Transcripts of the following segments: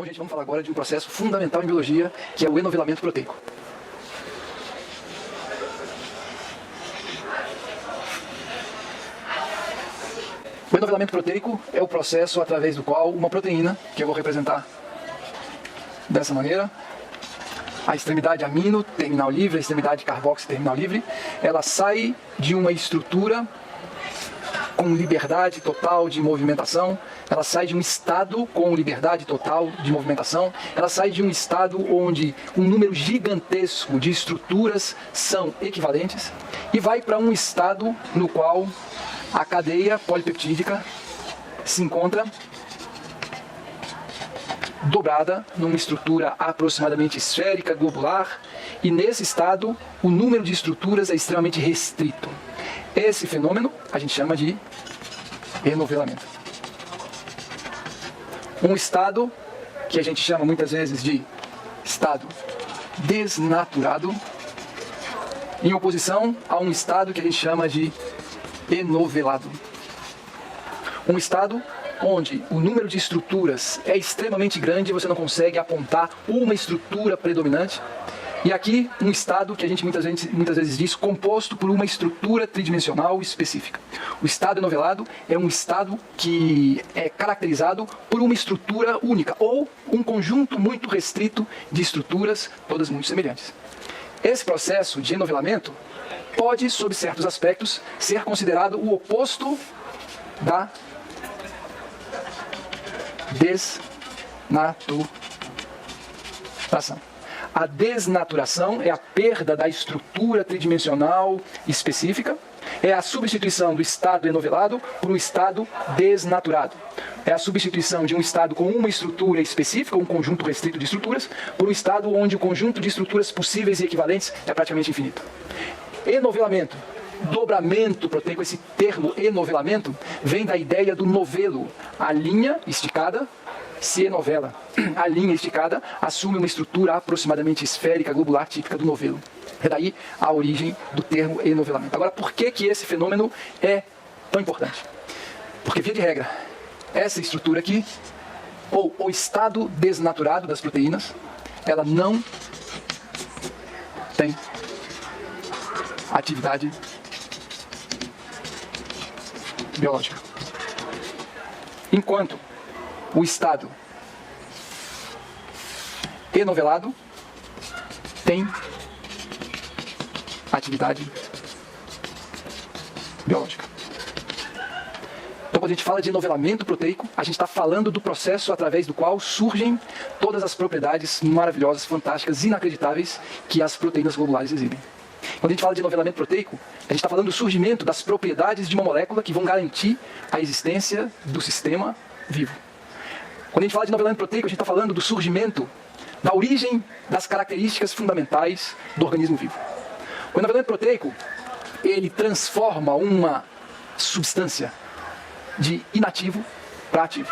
Bom, gente, vamos falar agora de um processo fundamental em biologia, que é o enovelamento proteico. O enovelamento proteico é o processo através do qual uma proteína, que eu vou representar dessa maneira, a extremidade amino, terminal livre, a extremidade carboxy, terminal livre, ela sai de uma estrutura com liberdade total de movimentação, ela sai de um estado com liberdade total de movimentação, ela sai de um estado onde um número gigantesco de estruturas são equivalentes e vai para um estado no qual a cadeia polipeptídica se encontra dobrada numa estrutura aproximadamente esférica, globular, e nesse estado o número de estruturas é extremamente restrito. Esse fenômeno a gente chama de enovelamento. Um estado que a gente chama muitas vezes de estado desnaturado, em oposição a um estado que a gente chama de enovelado. Um estado onde o número de estruturas é extremamente grande e você não consegue apontar uma estrutura predominante. E aqui um estado que a gente muitas vezes diz composto por uma estrutura tridimensional específica. O estado enovelado é um estado que é caracterizado por uma estrutura única ou um conjunto muito restrito de estruturas, todas muito semelhantes. Esse processo de enovelamento pode, sob certos aspectos, ser considerado o oposto da desnaturação. A desnaturação é a perda da estrutura tridimensional específica, é a substituição do estado enovelado por um estado desnaturado. É a substituição de um estado com uma estrutura específica, um conjunto restrito de estruturas, por um estado onde o conjunto de estruturas possíveis e equivalentes é praticamente infinito. Enovelamento, dobramento proteico, esse termo enovelamento vem da ideia do novelo. A linha esticada se enovela. A linha esticada assume uma estrutura aproximadamente esférica, globular, típica do novelo. É daí a origem do termo enovelamento. Agora, por que esse fenômeno é tão importante? Porque, via de regra, essa estrutura aqui, ou o estado desnaturado das proteínas, ela não tem atividade biológica. Enquanto o estado enovelado tem atividade biológica. Então, quando a gente fala de enovelamento proteico, a gente está falando do processo através do qual surgem todas as propriedades maravilhosas, fantásticas, inacreditáveis que as proteínas globulares exibem. Quando a gente fala de enovelamento proteico, a gente está falando do surgimento das propriedades de uma molécula que vão garantir a existência do sistema vivo. Quando a gente fala de enovelamento proteico, a gente está falando do surgimento, da origem das características fundamentais do organismo vivo. O enovelamento proteico, ele transforma uma substância de inativo para ativo.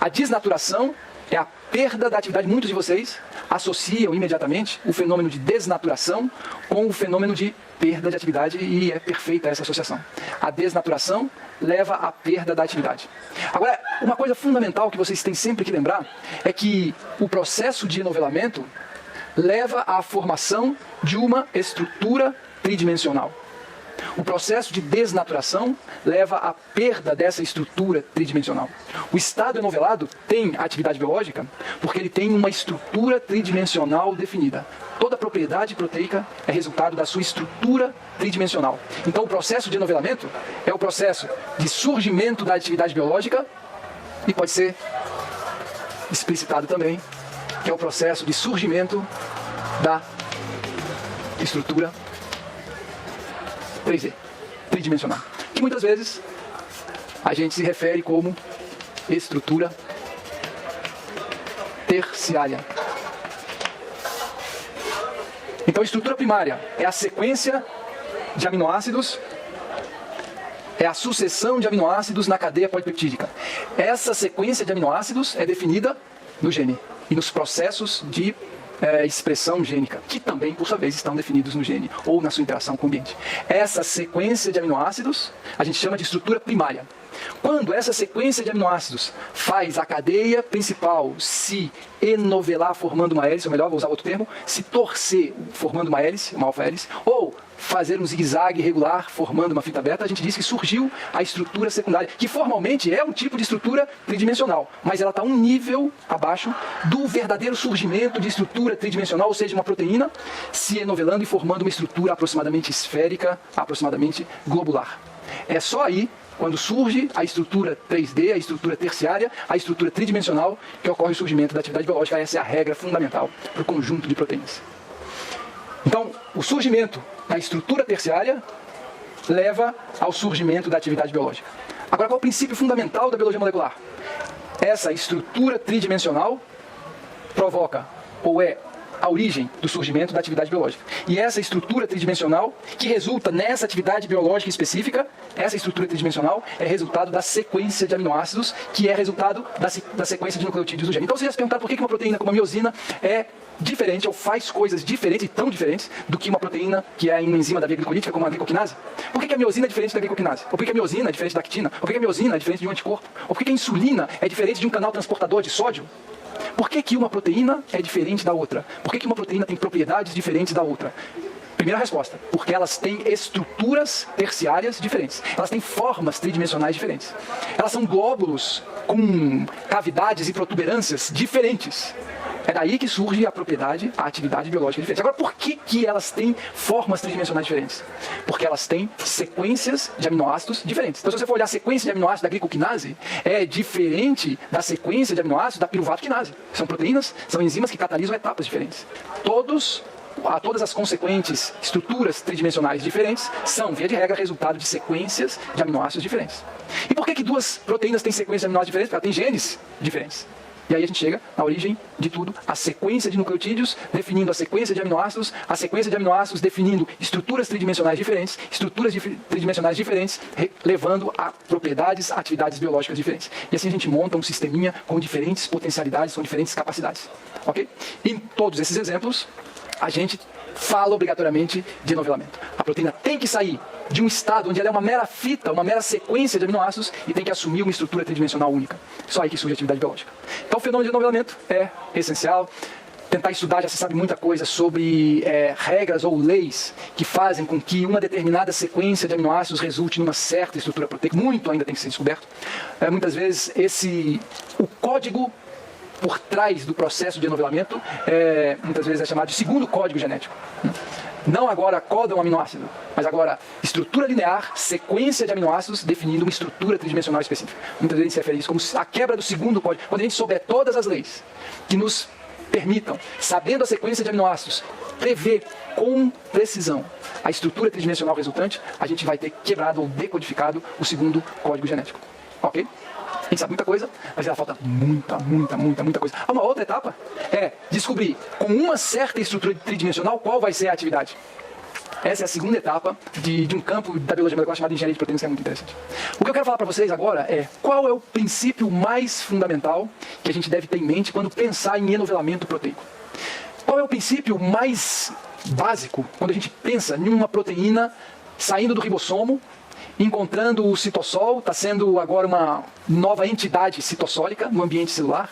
A desnaturação é a perda da atividade. Muitos de vocês associam imediatamente o fenômeno de desnaturação com o fenômeno de perda de atividade, e é perfeita essa associação. A desnaturação leva à perda da atividade. Agora, uma coisa fundamental que vocês têm sempre que lembrar é que o processo de enovelamento leva à formação de uma estrutura tridimensional. O processo de desnaturação leva à perda dessa estrutura tridimensional. O estado enovelado tem atividade biológica porque ele tem uma estrutura tridimensional definida. Toda propriedade proteica é resultado da sua estrutura tridimensional. Então, o processo de enovelamento é o processo de surgimento da atividade biológica e pode ser explicitado também, que é o processo de surgimento da estrutura 3D, tridimensional, que muitas vezes a gente se refere como estrutura terciária. Então, a estrutura primária é a sequência de aminoácidos, é a sucessão de aminoácidos na cadeia polipeptídica. Essa sequência de aminoácidos é definida no gene e nos processos de expressão gênica, que também, por sua vez, estão definidos no gene ou na sua interação com o ambiente. Essa sequência de aminoácidos a gente chama de estrutura primária. Quando essa sequência de aminoácidos faz a cadeia principal se enovelar formando uma hélice, ou melhor, vou usar outro termo, se torcer formando uma hélice, uma alfa-hélice, ou fazer um zigue-zague irregular formando uma fita beta, a gente diz que surgiu a estrutura secundária, que formalmente é um tipo de estrutura tridimensional, mas ela está um nível abaixo do verdadeiro surgimento de estrutura tridimensional, ou seja, uma proteína se enovelando e formando uma estrutura aproximadamente esférica, aproximadamente globular. É só aí, quando surge a estrutura 3D, a estrutura terciária, a estrutura tridimensional, que ocorre o surgimento da atividade biológica. Essa é a regra fundamental para o conjunto de proteínas. Então, o surgimento da estrutura terciária leva ao surgimento da atividade biológica. Agora, qual é o princípio fundamental da biologia molecular? Essa estrutura tridimensional provoca, ou é a origem do surgimento da atividade biológica. E essa estrutura tridimensional, que resulta nessa atividade biológica específica, essa estrutura tridimensional é resultado da sequência de aminoácidos, que é resultado da sequência de nucleotídeos do gene. Então você já se perguntar por que uma proteína como a miosina é diferente, ou faz coisas diferentes e tão diferentes do que uma proteína que é uma enzima da via glicolítica, como a glicoquinase? Por que a miosina é diferente da glicoquinase? Ou por que a miosina é diferente da actina? Ou por que a miosina é diferente de um anticorpo? Ou por que a insulina é diferente de um canal transportador de sódio? Por que uma proteína é diferente da outra? Por que uma proteína tem propriedades diferentes da outra? Primeira resposta, porque elas têm estruturas terciárias diferentes. Elas têm formas tridimensionais diferentes. Elas são glóbulos com cavidades e protuberâncias diferentes. É daí que surge a propriedade, a atividade biológica diferente. Agora, por que elas têm formas tridimensionais diferentes? Porque elas têm sequências de aminoácidos diferentes. Então, se você for olhar a sequência de aminoácidos da glicoquinase, é diferente da sequência de aminoácidos da piruvato quinase. São proteínas, são enzimas que catalisam etapas diferentes. Todas as consequentes estruturas tridimensionais diferentes são, via de regra, resultado de sequências de aminoácidos diferentes. E por que duas proteínas têm sequências de aminoácidos diferentes? Porque elas têm genes diferentes. E aí a gente chega na origem de tudo, a sequência de nucleotídeos definindo a sequência de aminoácidos definindo estruturas tridimensionais diferentes, tridimensionais diferentes, levando a propriedades, atividades biológicas diferentes. E assim a gente monta um sisteminha com diferentes potencialidades, com diferentes capacidades. Ok? Em todos esses exemplos, a gente fala obrigatoriamente de enovelamento. A proteína tem que sair de um estado onde ela é uma mera fita, uma mera sequência de aminoácidos e tem que assumir uma estrutura tridimensional única. Só aí que surge a atividade biológica. Então o fenômeno de enovelamento é essencial. Tentar estudar, já se sabe muita coisa sobre regras ou leis que fazem com que uma determinada sequência de aminoácidos resulte numa certa estrutura proteica. Muito ainda tem que ser descoberto. Muitas vezes o código por trás do processo de enovelamento, muitas vezes é chamado de segundo código genético. Não agora coda um aminoácido, mas agora estrutura linear, sequência de aminoácidos definindo uma estrutura tridimensional específica. Muitas vezes se refere a isso como a quebra do segundo código. Quando a gente souber todas as leis que nos permitam, sabendo a sequência de aminoácidos, prever com precisão a estrutura tridimensional resultante, a gente vai ter quebrado ou decodificado o segundo código genético. Ok? A gente sabe muita coisa, mas ainda falta muita coisa. Uma outra etapa é descobrir, com uma certa estrutura tridimensional, qual vai ser a atividade. Essa é a segunda etapa de um campo da biologia molecular chamado engenharia de proteínas, que é muito interessante. O que eu quero falar para vocês agora é qual é o princípio mais fundamental que a gente deve ter em mente quando pensar em enovelamento proteico. Qual é o princípio mais básico quando a gente pensa em uma proteína saindo do ribossomo, encontrando o citossol, está sendo agora uma nova entidade citossólica no ambiente celular,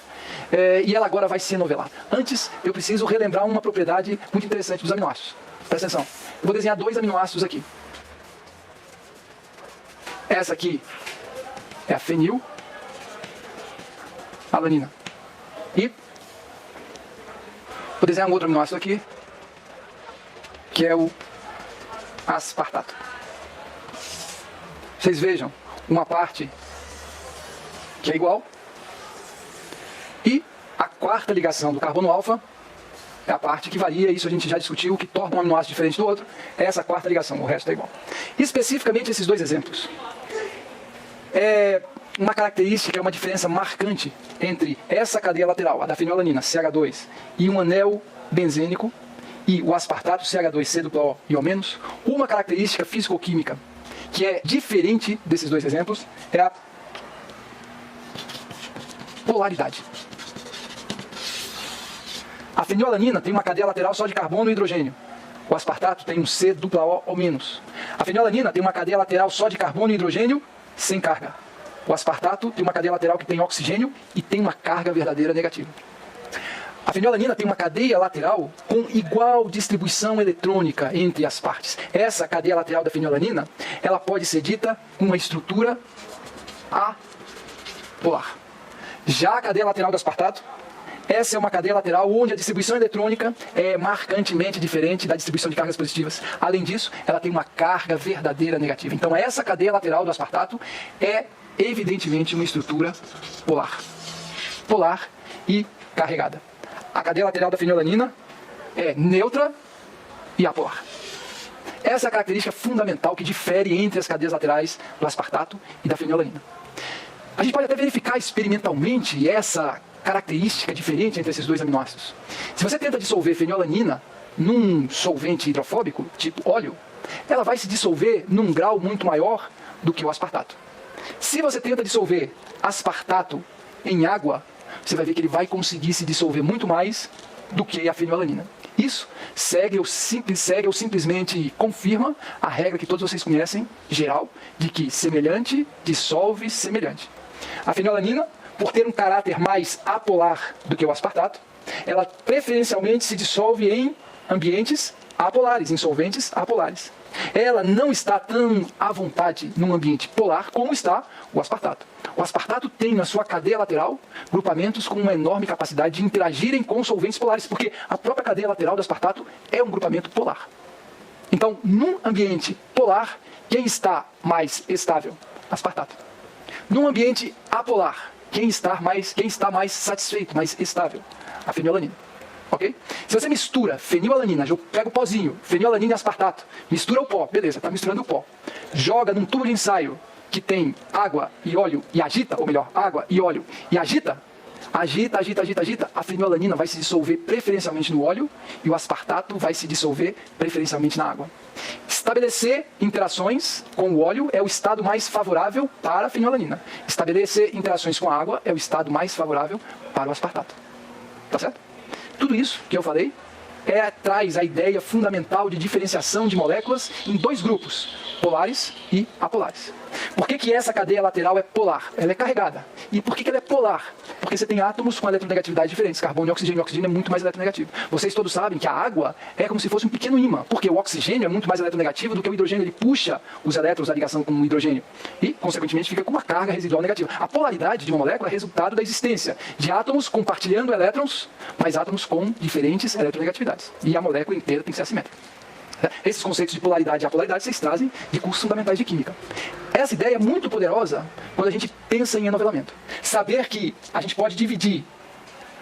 e ela agora vai se enovelar. Antes, eu preciso relembrar uma propriedade muito interessante dos aminoácidos. Presta atenção. Eu vou desenhar dois aminoácidos aqui. Essa aqui é a fenilalanina. E vou desenhar um outro aminoácido aqui, que é o aspartato. Vocês vejam uma parte que é igual e a quarta ligação do carbono alfa é a parte que varia, isso a gente já discutiu, o que torna um aminoácido diferente do outro, é essa quarta ligação, o resto é igual. Especificamente esses dois exemplos. Uma característica, uma diferença marcante entre essa cadeia lateral, a da fenilalanina, CH2, e um anel benzênico, e o aspartato, CH2C, e O-, uma característica físico-química que é diferente desses dois exemplos, é a polaridade. A fenilalanina tem uma cadeia lateral só de carbono e hidrogênio. O aspartato tem um C, O-. A fenilalanina tem uma cadeia lateral só de carbono e hidrogênio sem carga. O aspartato tem uma cadeia lateral que tem oxigênio e tem uma carga verdadeira negativa. A fenilalanina tem uma cadeia lateral com igual distribuição eletrônica entre as partes. Essa cadeia lateral da fenilalanina, ela pode ser dita uma estrutura apolar. Já a cadeia lateral do aspartato, essa é uma cadeia lateral onde a distribuição eletrônica é marcantemente diferente da distribuição de cargas positivas. Além disso, ela tem uma carga verdadeira negativa. Então essa cadeia lateral do aspartato é evidentemente uma estrutura polar. Polar e carregada. A cadeia lateral da fenilalanina é neutra e apolar. Essa é a característica fundamental que difere entre as cadeias laterais do aspartato e da fenilalanina. A gente pode até verificar experimentalmente essa característica diferente entre esses dois aminoácidos. Se você tenta dissolver fenilalanina num solvente hidrofóbico, tipo óleo, ela vai se dissolver num grau muito maior do que o aspartato. Se você tenta dissolver aspartato em água, você vai ver que ele vai conseguir se dissolver muito mais do que a fenilalanina. Isso segue ou simplesmente confirma a regra que todos vocês conhecem, geral, de que semelhante dissolve semelhante. A fenilalanina, por ter um caráter mais apolar do que o aspartato, ela preferencialmente se dissolve em ambientes apolares, em solventes apolares. Ela não está tão à vontade num ambiente polar como está o aspartato. O aspartato tem na sua cadeia lateral grupamentos com uma enorme capacidade de interagirem com solventes polares, porque a própria cadeia lateral do aspartato é um grupamento polar. Então, num ambiente polar, quem está mais estável? Aspartato. Num ambiente apolar, quem está mais satisfeito, mais estável? A fenilalanina. Ok? Se você mistura fenilalanina, eu pego o pozinho, fenilalanina e aspartato, mistura o pó, beleza, está misturando o pó. Joga num tubo de ensaio que tem água e óleo e agita, ou melhor, água e óleo e agita, a fenilalanina vai se dissolver preferencialmente no óleo e o aspartato vai se dissolver preferencialmente na água. Estabelecer interações com o óleo é o estado mais favorável para a fenilalanina. Estabelecer interações com a água é o estado mais favorável para o aspartato. Tá certo? Tudo isso que eu falei traz a ideia fundamental de diferenciação de moléculas em dois grupos, polares e apolares. Por que essa cadeia lateral é polar? Ela é carregada. E por que ela é polar? Porque você tem átomos com eletronegatividade diferentes. Carbono e oxigênio. O oxigênio é muito mais eletronegativo. Vocês todos sabem que a água é como se fosse um pequeno ímã, porque o oxigênio é muito mais eletronegativo do que o hidrogênio. Ele puxa os elétrons da ligação com o hidrogênio e, consequentemente, fica com uma carga residual negativa. A polaridade de uma molécula é resultado da existência de átomos compartilhando elétrons, mas átomos com diferentes eletronegatividades. E a molécula inteira tem que ser assimétrica. Esses conceitos de polaridade e apolaridade vocês trazem de cursos fundamentais de química. Essa ideia é muito poderosa quando a gente pensa em enovelamento. Saber que a gente pode dividir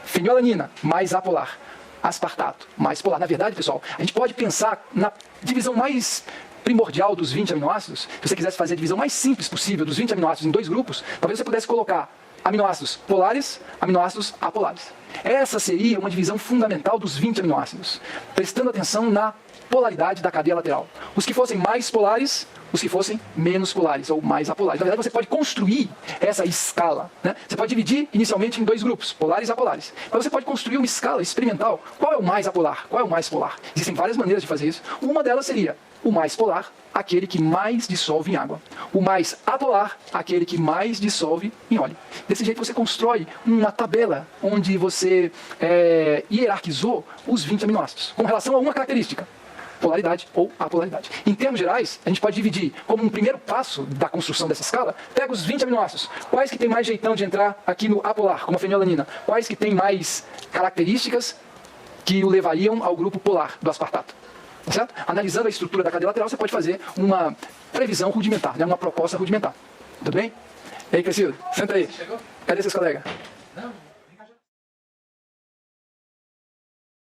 fenilalanina mais apolar, aspartato mais polar. Na verdade, pessoal, a gente pode pensar na divisão mais primordial dos 20 aminoácidos. Se você quisesse fazer a divisão mais simples possível dos 20 aminoácidos em dois grupos, talvez você pudesse colocar aminoácidos polares, aminoácidos apolares. Essa seria uma divisão fundamental dos 20 aminoácidos, prestando atenção na polaridade da cadeia lateral. Os que fossem mais polares, os que fossem menos polares ou mais apolares. Na verdade, você pode construir essa escala, né? Você pode dividir inicialmente em dois grupos, polares e apolares. Mas você pode construir uma escala experimental. Qual é o mais apolar? Qual é o mais polar? Existem várias maneiras de fazer isso. Uma delas seria o mais polar, aquele que mais dissolve em água. O mais apolar, aquele que mais dissolve em óleo. Desse jeito você constrói uma tabela onde você hierarquizou os 20 aminoácidos com relação a uma característica. Polaridade ou apolaridade. Em termos gerais, a gente pode dividir como um primeiro passo da construção dessa escala, pega os 20 aminoácidos. Quais que tem mais jeitão de entrar aqui no apolar, como a fenilalanina? Quais que tem mais características que o levariam ao grupo polar do aspartato? Tá certo? Analisando a estrutura da cadeia lateral, você pode fazer uma previsão rudimentar, né? Uma proposta rudimentar. Tudo bem? E aí, Crescido? Senta aí. Cadê seus colegas? Não.